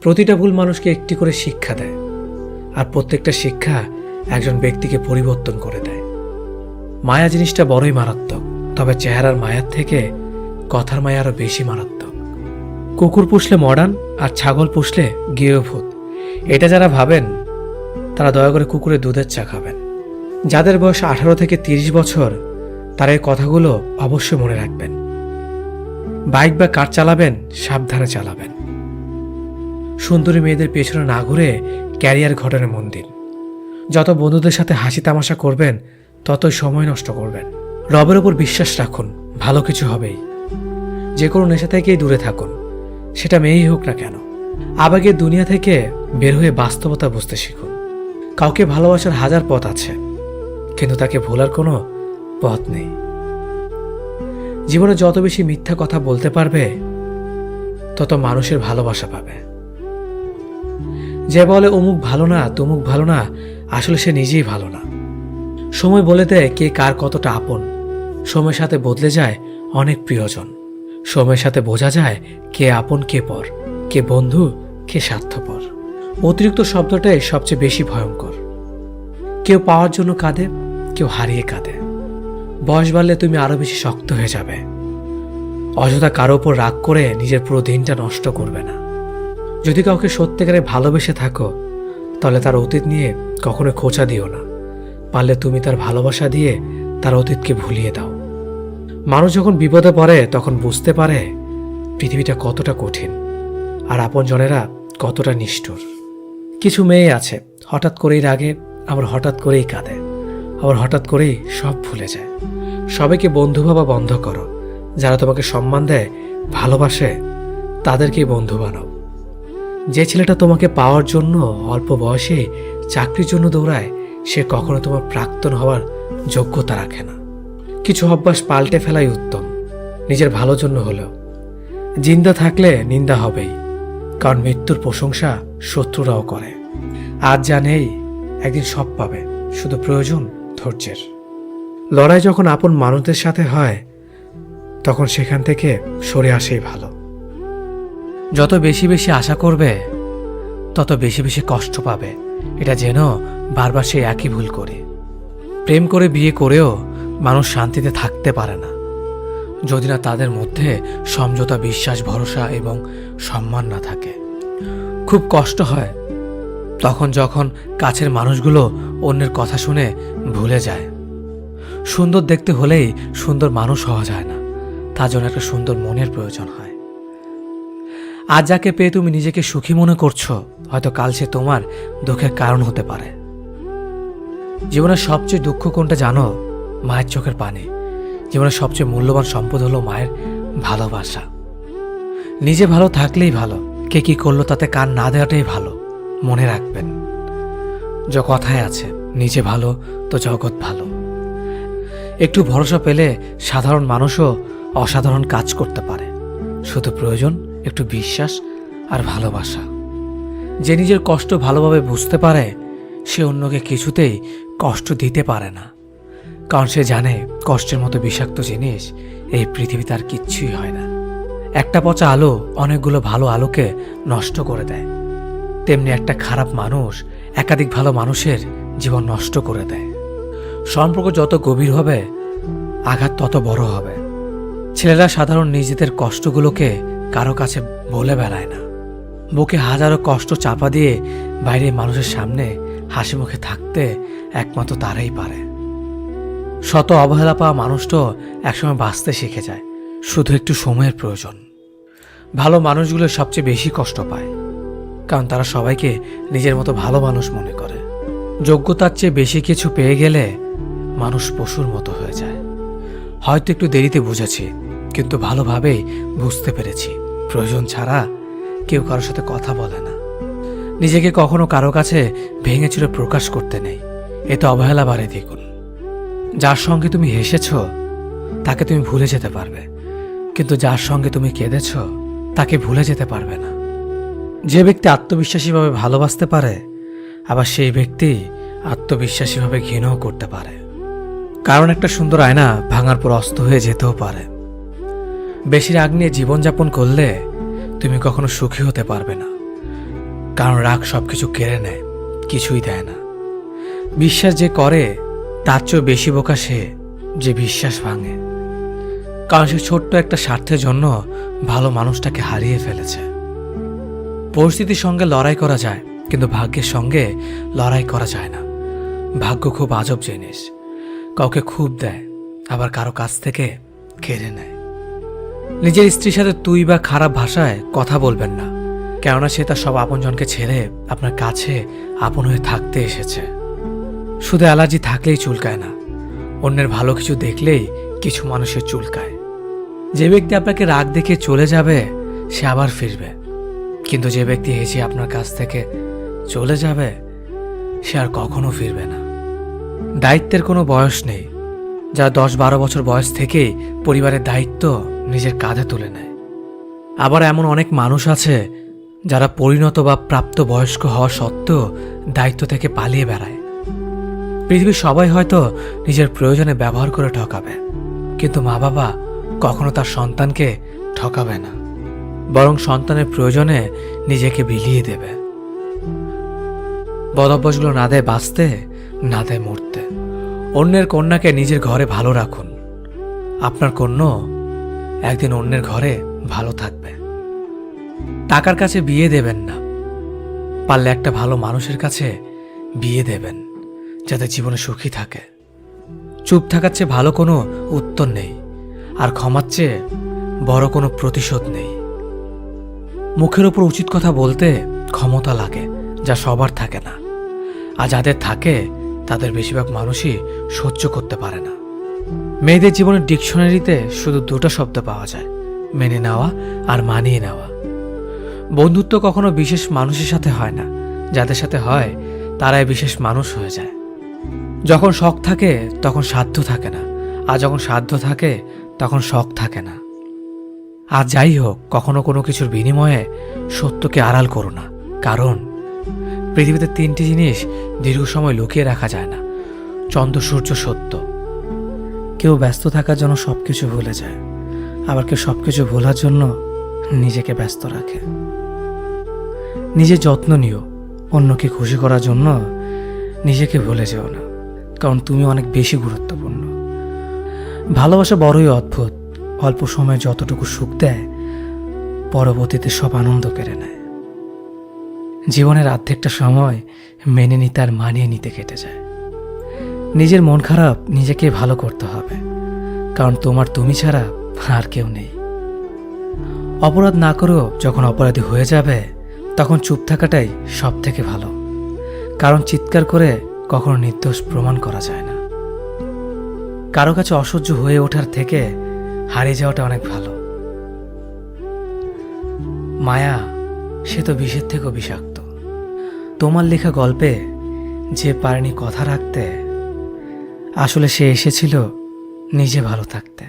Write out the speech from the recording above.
প্রতিটা ভুল মানুষকে একটি করে শিক্ষা দেয়, আর প্রত্যেকটা শিক্ষা একজন ব্যক্তিকে পরিবর্তন করে দেয়। মায়া জিনিসটা বড়ই মারাত্মক, তবে চেহারার মায়ার থেকে কথার মায়া আরো বেশি মারাত্মক। কুকুর পুষলে মডার্ন আর ছাগল পুষলে গৃহভূত, এটা যারা ভাবেন তারা দয়া করে কুকুরের দুধের চা খাবেন। যাদের বয়স 18 থেকে 30 বছর তারা এই কথাগুলো অবশ্যই মনে রাখবেন। বাইক বা কার চালাবেন সাবধানে চালাবেন। সুন্দরী মেয়েদের পেছনে না ঘুরে ক্যারিয়ার ঘটনে মন দিন। যত বন্ধুদের সাথে হাসি তামাশা করবেন ততই সময় নষ্ট করবেন। রবের ওপর বিশ্বাস রাখুন, ভালো কিছু হবেই। যে কোনো নেশা থেকেই দূরে থাকুন, সেটা মেয়েই হোক না কেন। আবেগের দুনিয়া থেকে বের হয়ে বাস্তবতা বুঝতে শিখুন। কাউকে ভালোবাসার হাজার পথ আছে, কিন্তু তাকে ভোলার কোনো পথ নেই। জীবনে যত বেশি মিথ্যা কথা বলতে পারবে তত মানুষের ভালোবাসা পাবে। যে বলে অমুক ভালো না তমুক ভালো না, আসলে সে নিজেই ভালো না। সময় বলে দেয় কে কার কতটা আপন। সময়ের সাথে বদলে যায় অনেক প্রিয়জন। সময়ের সাথে বোঝা যায় কে আপন কে পর, কে বন্ধু কে স্বার্থপর। অতিরিক্ত শব্দটাই সবচেয়ে বেশি ভয়ঙ্কর। কেউ পাওয়ার জন্য কাঁদে, কেউ হারিয়ে কাঁদে। বয়স বাড়লে তুমি আরো বেশি শক্ত হয়ে যাবে। অযথা কারো ওপর রাগ করে নিজের পুরো দিনটা নষ্ট করবে না। যদি কাউকে সত্যিকারে ভালোবেসে থাকো তাহলে তার অতীত নিয়ে কখনো খোঁচা দিও না। পারলে তুমি তার ভালোবাসা দিয়ে তার অতীতকে ভুলিয়ে দাও। মানুষ যখন বিপদে পড়ে তখন বুঝতে পারে পৃথিবীটা কতটা কঠিন আর আপনজনেরা কতটা নিষ্ঠুর। কিছু মেয়ে আছে হঠাৎ করেই রাগে, আবার হঠাৎ করেই কাঁদে, আবার হঠাৎ করেই সব ভুলে যায়। সবাইকে বন্ধু ভাবা বন্ধ করো। যারা তোমাকে সম্মান দেয়, ভালোবাসে, তাদেরকেই বন্ধু বানাও। যে ছেলেটা তোমাকে পাওয়ার জন্য অল্প বয়সে চাকরির জন্য দৌড়ায়, সে কখনো তোমার প্রাক্তন হওয়ার যোগ্যতা রাখে না। কিছু অভ্যাস পাল্টে ফেলাই উত্তম, নিজের ভালোর জন্য হলেও। জিন্দা থাকলে নিন্দা হবেই, কারণ মৃত্যুর প্রশংসা শত্রুরাও করে। আজ যা নেই একদিন সব পাবে, শুধু প্রয়োজন ধৈর্যের। লড়াই যখন আপন মানুষদের সাথে হয় তখন সেখান থেকে সরে আসেই ভালো। যত বেশি বেশি আশা করবে তত বেশি বেশি কষ্ট পাবে, এটা যেন বারবার সেই একই ভুল করে। প্রেম করে বিয়ে করেও মানুষ শান্তিতে থাকতে পারে না যদি না তাদের মধ্যে সমঝোতা, বিশ্বাস, ভরসা এবং সম্মান না থাকে। খুব কষ্ট হয় তখন যখন কাছের মানুষগুলো অন্যের কথা শুনে ভুলে যায়। সুন্দর দেখতে হলেই সুন্দর মানুষ হওয়া যায় না, তার জন্য একটা সুন্দর মনের প্রয়োজন হয়। আজ যাকে পেয়ে তুমি নিজেকে সুখী মনে করছো, হয়তো কাল সে তোমার দুঃখের কারণ হতে পারে। জীবনের সবচেয়ে দুঃখ কোনটা জানো? মায়ের চোখের পানি। জীবনের সবচেয়ে মূল্যবান সম্পদ হলো মায়ের ভালোবাসা। নিজে ভালো থাকলেই ভালো, কে কি করলো তাতে কান না দেওয়াটাই ভালো। মনে রাখবেন, যে কথায় আছে, নিজে ভালো তো জগৎ ভালো। একটু ভরসা পেলে সাধারণ মানুষও অসাধারণ কাজ করতে পারে। শুধু প্রয়োজন একটু বিশ্বাস আর ভালোবাসা। যে নিজের কষ্ট ভালোভাবে বুঝতে পারে সে অন্যকে কিছুতেই কষ্ট দিতে পারে না, কারণ সে জানে কষ্টের মতো বিষাক্ত জিনিস এই পৃথিবীতে আর কিচ্ছুই হয় না। একটা পচা আলো অনেকগুলো ভালো আলোকে নষ্ট করে দেয়, তেমনি একটা খারাপ মানুষ একাধিক ভালো মানুষের জীবন নষ্ট করে দেয়। সম্পর্ক যত গভীর হবে আঘাত তত বড় হবে। ছেলেরা সাধারণ নিজেদের কষ্টগুলোকে কারো কাছে বলে বেড়ায় না। বুকে হাজারো কষ্ট চাপা দিয়ে বাইরে মানুষের সামনে হাসি মুখে থাকতে একমাত্র তারাই পারে। শত অবহেলা পাওয়া মানুষটাও একসময় বাঁচতে শিখে যায়, শুধু একটু সময়ের প্রয়োজন। ভালো মানুষগুলো সবচেয়ে বেশি কষ্ট পায়, কারণ তারা সবাইকে নিজের মতো ভালো মানুষ মনে করে। যোগ্যতার চেয়ে বেশি কিছু পেয়ে গেলে মানুষ পশুর মতো হয়ে যায়। হয়তো একটু দেরিতে বুঝেছি, কিন্তু ভালোভাবেই বুঝতে পেরেছি প্রয়োজন ছাড়া কেউ কারোর সাথে কথা বলে না। নিজেকে কখনো কারো কাছে ভেঙে চুরে প্রকাশ করতে নেই, এতে অবহেলা বাড়ে দ্বিগুণ। যার সঙ্গে তুমি হেসেছ তাকে তুমি ভুলে যেতে পারবে, কিন্তু যার সঙ্গে তুমি কেঁদেছ তাকে ভুলে যেতে পারবে না। যে ব্যক্তি আত্মবিশ্বাসীভাবে ভালোবাসতে পারে, আবার সেই ব্যক্তি আত্মবিশ্বাসীভাবে ঘৃণাও করতে পারে। কারণ একটা সুন্দর আয়না ভাঙার পর অস্ত হয়ে যেতেও পারে। বেশি রাগ নিয়ে জীবনযাপন করলে তুমি কখনো সুখী হতে পারবে না, কারণ রাগ সবকিছু কেড়ে নেয়, কিছুই দেয় না। বিশ্বাস যে করে তার চেয়েও বেশি বোকা সে যে বিশ্বাস ভাঙে, কারণ সে ছোট্ট একটা স্বার্থের জন্য ভালো মানুষটাকে হারিয়ে ফেলেছে। পরিস্থিতির সঙ্গে লড়াই করা যায়, কিন্তু ভাগ্যের সঙ্গে লড়াই করা যায় না। ভাগ্য খুব আজব জিনিস, কাউকে খুব দেয়, আবার কারো কাছ থেকে কেড়ে নেয়। নিজের স্ত্রীর সাথে তুই বা খারাপ ভাষায় কথা বলবেন না, কেননা সে তার সব আপনজনকে ছেড়ে আপনার কাছে আপন হয়ে থাকতে এসেছে। শুধু অ্যালার্জি থাকলেই চুলকায় না, অন্যের ভালো কিছু দেখলেই কিছু মানুষের চুলকায়। যে ব্যক্তি আপনাকে রাগ দেখে চলে যাবে সে আবার ফিরবে, কিন্তু যে ব্যক্তি হেসে আপনার কাছ থেকে চলে যাবে সে আর কখনো ফিরবে না। দায়িত্বের কোনো বয়স নেই, যারা 10-12 বছর বয়স থেকেই পরিবারের দায়িত্ব নিজের কাঁধে তুলে নেয়। আবার এমন অনেক মানুষ আছে যারা পরিণত বা প্রাপ্ত বয়স্ক হওয়া সত্ত্বেও দায়িত্ব থেকে পালিয়ে বেড়ায়। পৃথিবীর সবাই হয়তো নিজের প্রয়োজনে ব্যবহার করে ঠকাবে, কিন্তু মা বাবা কখনো তার সন্তানকে ঠকাবে না, বরং সন্তানের প্রয়োজনে নিজেকে বিলিয়ে দেবে। বদভ্যাসগুলো না দেয় বাঁচতে, না দেয় মরতে। অন্যের কন্যাকে নিজের ঘরে ভালো রাখুন, আপনার কন্যা একদিন অন্যের ঘরে ভালো থাকবে। টাকার কাছে বিয়ে দেবেন না, পারলে একটা ভালো মানুষের কাছে বিয়ে দেবেন, যাতে জীবনে সুখী থাকে। চুপ থাকার চেয়ে ভালো কোনো উত্তর নেই, আর ক্ষমার চেয়ে বড় কোনো প্রতিশোধ নেই। মুখের ওপর উচিত কথা বলতে ক্ষমতা লাগে, যা সবার থাকে না, আর যাদের থাকে তাদের বেশিরভাগ মানুষই সহ্য করতে পারে না। মেয়েদের জীবনের ডিকশনারিতে শুধু 2টা শব্দ পাওয়া যায়, মেনে নেওয়া আর মানিয়ে নেওয়া। বন্ধুত্ব কখনো বিশেষ মানুষের সাথে হয় না, যাদের সাথে হয় তারাই বিশেষ মানুষ হয়ে যায়। যখন শখ থাকে তখন সাধ্য থাকে না, আর যখন সাধ্য থাকে তখন শখ থাকে না। আর যাই হোক, কখনো কোনো কিছুর বিনিময়ে সত্যকে আড়াল করো না, কারণ পৃথিবীতে 3টি জিনিস দীর্ঘ সময় লুকিয়ে রাখা যায় না: চন্দ্র, সূর্য, সত্য। কেউ ব্যস্ত থাকার জন্য সবকিছু ভুলে যায়, আবার কেউ সবকিছু ভোলার জন্য নিজেকে ব্যস্ত রাখে। নিজের যত্ন নিও, অন্যকে খুশি করার জন্য নিজেকে ভুলে যেও না, কারণ তুমি অনেক বেশি গুরুত্বপূর্ণ। ভালোবাসা বড়ই অদ্ভুত, অল্প সময়ে যতটুকু সুখ দেয় পরবর্তীতে সব আনন্দ কেড়ে নেয়। জীবনের অর্ধেকটা সময় মেনে নিতে আর মানিয়ে নিতে কেটে যায়। নিজের মন খারাপ নিজেকে ভালো করতে হবে, কারণ তোমার তুমি ছাড়া আর কেউ নেই। অপরাধ না করেও যখন অপরাধী হয়ে যাবে তখন চুপ থাকাটাই সব থেকে ভালো, কারণ চিৎকার করে কখনো নির্দোষ প্রমাণ করা যায় না। কারো কাছে অসহ্য হয়ে ওঠার থেকে হারিয়ে যাওয়াটা অনেক ভালো। মায়া সে তো বিষের থেকেও বিষাক্ত। তোমার লেখা গল্পে যে পারেনি কথা রাখতে, আসলে সে এসেছিল নিজে ভালো থাকতে।